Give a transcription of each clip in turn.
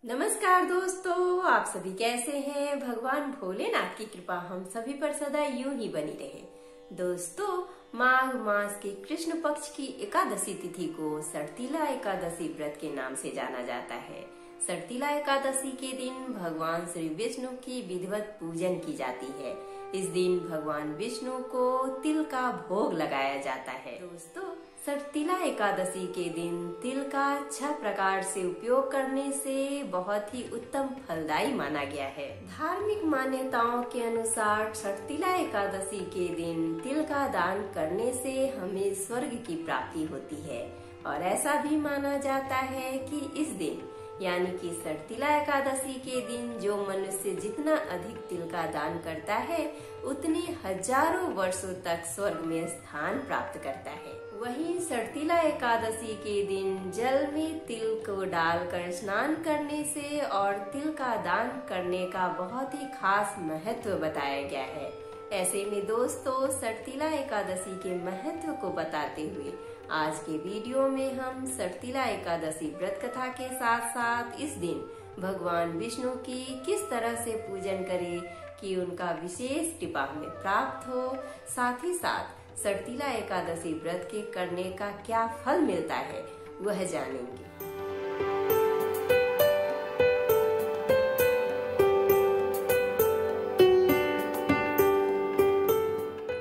नमस्कार दोस्तों, आप सभी कैसे हैं। भगवान भोलेनाथ की कृपा हम सभी पर सदा यूं ही बनी रहे। दोस्तों, माघ मास के कृष्ण पक्ष की एकादशी तिथि को सड़तीला एकादशी व्रत के नाम से जाना जाता है। सड़तीला एकादशी के दिन भगवान श्री विष्णु की विधिवत पूजन की जाती है। इस दिन भगवान विष्णु को तिल का भोग लगाया जाता है। दोस्तों, सड़तीला एकादशी के दिन तिल का 6 प्रकार से उपयोग करने से बहुत ही उत्तम फलदायी माना गया है। धार्मिक मान्यताओं के अनुसार सड़तीला एकादशी के दिन तिल का दान करने से हमें स्वर्ग की प्राप्ति होती है और ऐसा भी माना जाता है कि इस दिन यानी कि सड़तीला एकादशी के दिन जो मनुष्य जितना अधिक तिल का दान करता है उतने हजारों वर्षों तक स्वर्ग में स्थान प्राप्त करता है। वहीं सड़तीला एकादशी के दिन जल में तिल को डालकर स्नान करने से और तिल का दान करने का बहुत ही खास महत्व बताया गया है। ऐसे में दोस्तों, सड़तीला एकादशी के महत्व को बताते हुए आज के वीडियो में हम सड़तीला एकादशी व्रत कथा के साथ साथ इस दिन भगवान विष्णु की किस तरह से पूजन करें कि उनका विशेष कृपा हमें प्राप्त हो, साथ ही साथ सड़तीला एकादशी व्रत के करने का क्या फल मिलता है वह जानेंगे।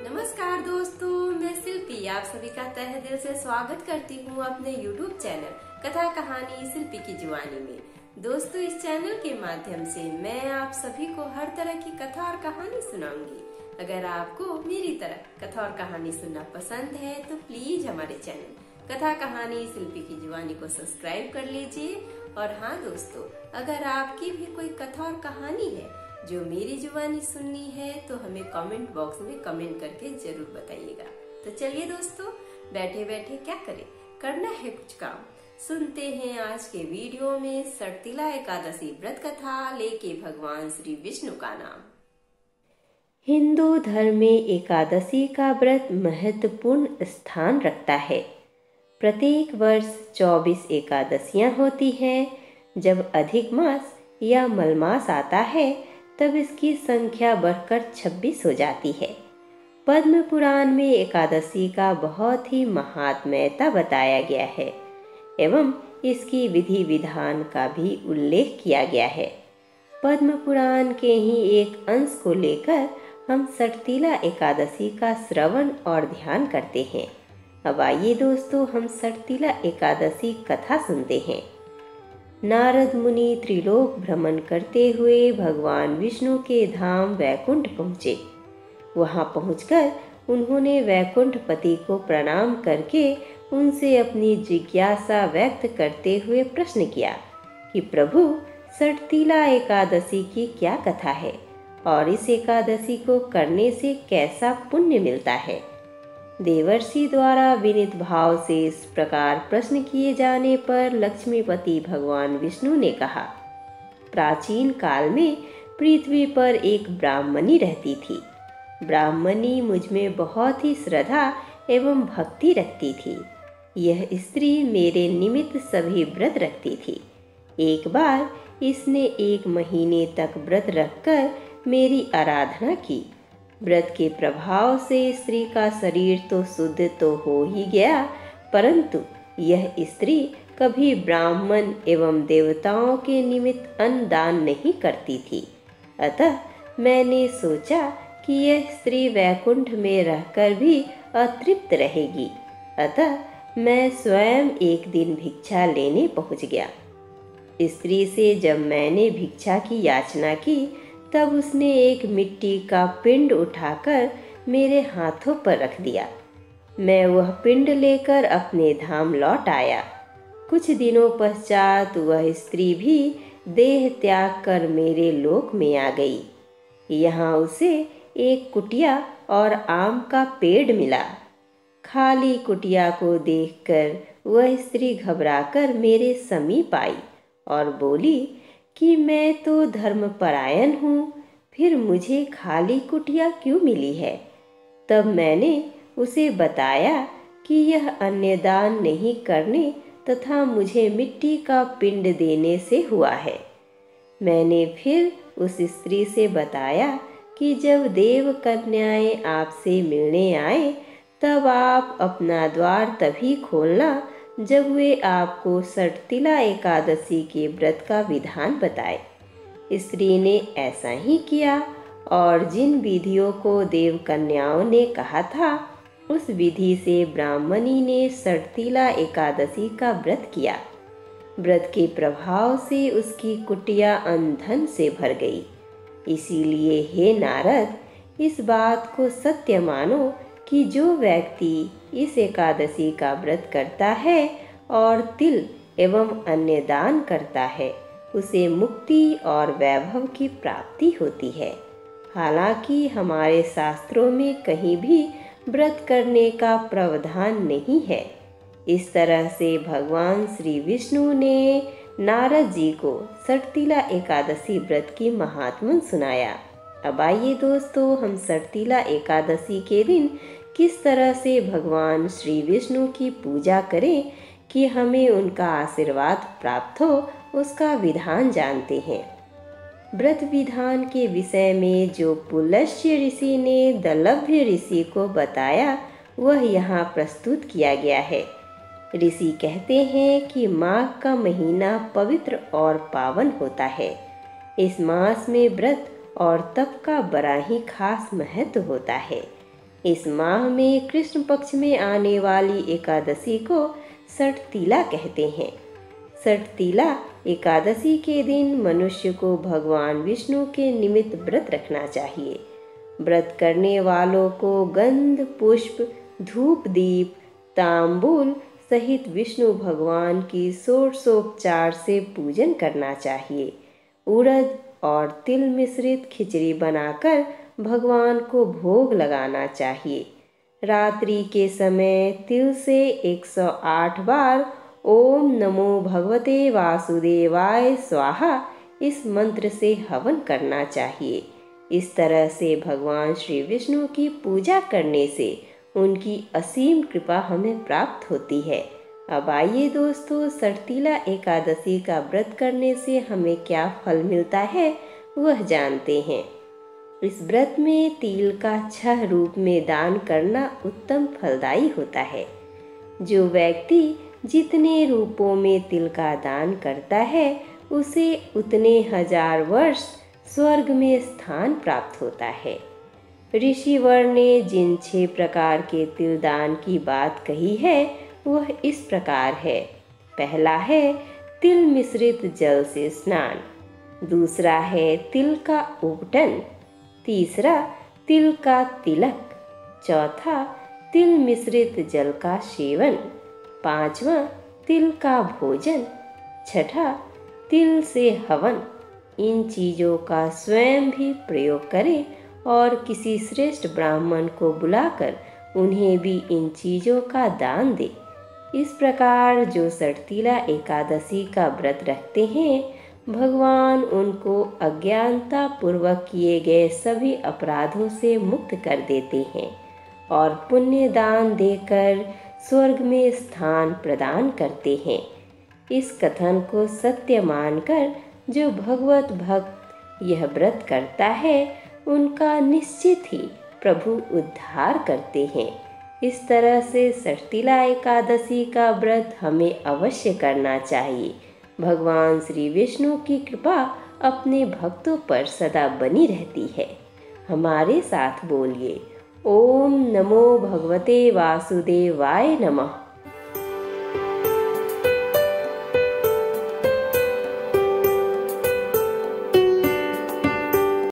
नमस्कार दोस्तों, मैं शिल्पी आप सभी का तहे दिल से स्वागत करती हूँ अपने YouTube चैनल कथा कहानी शिल्पी की जुबानी में। दोस्तों, इस चैनल के माध्यम से मैं आप सभी को हर तरह की कथा और कहानी सुनाऊंगी। अगर आपको मेरी तरह कथा और कहानी सुनना पसंद है तो प्लीज हमारे चैनल कथा कहानी शिल्पी की जुबानी को सब्सक्राइब कर लीजिए। और हाँ दोस्तों, अगर आपकी भी कोई कथा और कहानी है जो मेरी जुबानी सुननी है तो हमें कमेंट बॉक्स में कमेंट करके जरूर बताइएगा। तो चलिए दोस्तों, बैठे बैठे क्या करें, करना है कुछ काम। सुनते हैं आज के वीडियो में सड़तीला एकादशी व्रत कथा लेके भगवान श्री विष्णु का नाम। हिंदू धर्म में एकादशी का व्रत महत्वपूर्ण स्थान रखता है। प्रत्येक वर्ष 24 एकादशियां होती हैं। जब अधिक मास या मलमास आता है तब इसकी संख्या बढ़कर 26 हो जाती है। पद्म पुराण में एकादशी का बहुत ही महात्म्यता बताया गया है एवं इसकी विधि विधान का भी उल्लेख किया गया है। पद्म पुराण के ही एक अंश को लेकर हम सड़तीला एकादशी का श्रवण और ध्यान करते हैं। अब आइए दोस्तों, हम सड़तीला एकादशी कथा सुनते हैं। नारद मुनि त्रिलोक भ्रमण करते हुए भगवान विष्णु के धाम वैकुंठ पहुँचे। वहां पहुंचकर उन्होंने वैकुंठपति को प्रणाम करके उनसे अपनी जिज्ञासा व्यक्त करते हुए प्रश्न किया कि प्रभु, सड़तीला एकादशी की क्या कथा है और इस एकादशी को करने से कैसा पुण्य मिलता है। देवर्षि द्वारा विनीत भाव से इस प्रकार प्रश्न किए जाने पर लक्ष्मीपति भगवान विष्णु ने कहा, प्राचीन काल में पृथ्वी पर एक ब्राह्मणी रहती थी। ब्राह्मणी मुझमें बहुत ही श्रद्धा एवं भक्ति रखती थी। यह स्त्री मेरे निमित्त सभी व्रत रखती थी। एक बार इसने 1 महीने तक व्रत रखकर मेरी आराधना की। व्रत के प्रभाव से स्त्री का शरीर तो शुद्ध तो हो ही गया, परंतु यह स्त्री कभी ब्राह्मण एवं देवताओं के निमित्त अन्न दान नहीं करती थी। अतः मैंने सोचा कि यह स्त्री वैकुंठ में रहकर भी अतृप्त रहेगी। अतः मैं स्वयं एक दिन भिक्षा लेने पहुंच गया। स्त्री से जब मैंने भिक्षा की याचना की तब उसने एक मिट्टी का पिंड उठाकर मेरे हाथों पर रख दिया। मैं वह पिंड लेकर अपने धाम लौट आया। कुछ दिनों पश्चात वह स्त्री भी देह त्याग कर मेरे लोक में आ गई। यहाँ उसे एक कुटिया और आम का पेड़ मिला। खाली कुटिया को देखकर वह स्त्री घबराकर मेरे समीप आई और बोली कि मैं तो धर्मपरायण हूँ, फिर मुझे खाली कुटिया क्यों मिली है। तब मैंने उसे बताया कि यह अन्नदान नहीं करने तथा मुझे मिट्टी का पिंड देने से हुआ है। मैंने फिर उस स्त्री से बताया कि जब देव कन्याएं आपसे मिलने आए तब आप अपना द्वार तभी खोलना जब वे आपको सटतिला एकादशी के व्रत का विधान बताए। स्त्री ने ऐसा ही किया और जिन विधियों को देव कन्याओं ने कहा था उस विधि से ब्राह्मणी ने सटतिला एकादशी का व्रत किया। व्रत के प्रभाव से उसकी कुटिया अन्न धन से भर गई। इसीलिए हे नारद, इस बात को सत्य मानो कि जो व्यक्ति इस एकादशी का व्रत करता है और तिल एवं अन्य दान करता है उसे मुक्ति और वैभव की प्राप्ति होती है। हालांकि हमारे शास्त्रों में कहीं भी व्रत करने का प्रावधान नहीं है। इस तरह से भगवान श्री विष्णु ने नारद जी को सटतिला एकादशी व्रत की महात्म्य सुनाया। अब आइए दोस्तों, हम सटतिला एकादशी के दिन किस तरह से भगवान श्री विष्णु की पूजा करें कि हमें उनका आशीर्वाद प्राप्त हो, उसका विधान जानते हैं। व्रत विधान के विषय में जो पुलस्त्य ऋषि ने दलभ्य ऋषि को बताया वह यहाँ प्रस्तुत किया गया है। ऋषि कहते हैं कि माघ का महीना पवित्र और पावन होता है। इस मास में व्रत और तप का बड़ा ही खास महत्व होता है। इस माह में कृष्ण पक्ष में आने वाली एकादशी को सटतिला कहते हैं। सटतिला एकादशी के दिन मनुष्य को भगवान विष्णु के निमित्त व्रत रखना चाहिए। व्रत करने वालों को गंध, पुष्प, धूप, दीप, तांबूल सहित विष्णु भगवान की षोडशोपचार से पूजन करना चाहिए। उड़द और तिल मिश्रित खिचड़ी बनाकर भगवान को भोग लगाना चाहिए। रात्रि के समय तिल से 108 बार ओम नमो भगवते वासुदेवाय स्वाहा इस मंत्र से हवन करना चाहिए। इस तरह से भगवान श्री विष्णु की पूजा करने से उनकी असीम कृपा हमें प्राप्त होती है। अब आइए दोस्तों, सटतिला एकादशी का व्रत करने से हमें क्या फल मिलता है वह जानते हैं। इस व्रत में तिल का 6 रूप में दान करना उत्तम फलदायी होता है। जो व्यक्ति जितने रूपों में तिल का दान करता है उसे उतने 1000 वर्ष स्वर्ग में स्थान प्राप्त होता है। ऋषिवर ने जिन 6 प्रकार के तिल दान की बात कही है वह इस प्रकार है। पहला है तिल मिश्रित जल से स्नान, दूसरा है तिल का उबटन, तीसरा तिल का तिलक, चौथा तिल मिश्रित जल का सेवन, पांचवा तिल का भोजन, छठा तिल से हवन। इन चीज़ों का स्वयं भी प्रयोग करें और किसी श्रेष्ठ ब्राह्मण को बुलाकर उन्हें भी इन चीज़ों का दान दे। इस प्रकार जो सटतिला एकादशी का व्रत रखते हैं भगवान उनको अज्ञानता पूर्वक किए गए सभी अपराधों से मुक्त कर देते हैं और पुण्य दान देकर स्वर्ग में स्थान प्रदान करते हैं। इस कथन को सत्य मानकर जो भगवत भक्त यह व्रत करता है उनका निश्चित ही प्रभु उद्धार करते हैं। इस तरह से सटतिला एकादशी का व्रत हमें अवश्य करना चाहिए। भगवान श्री विष्णु की कृपा अपने भक्तों पर सदा बनी रहती है। हमारे साथ बोलिए, ओम नमो भगवते वासुदेवाय नमः।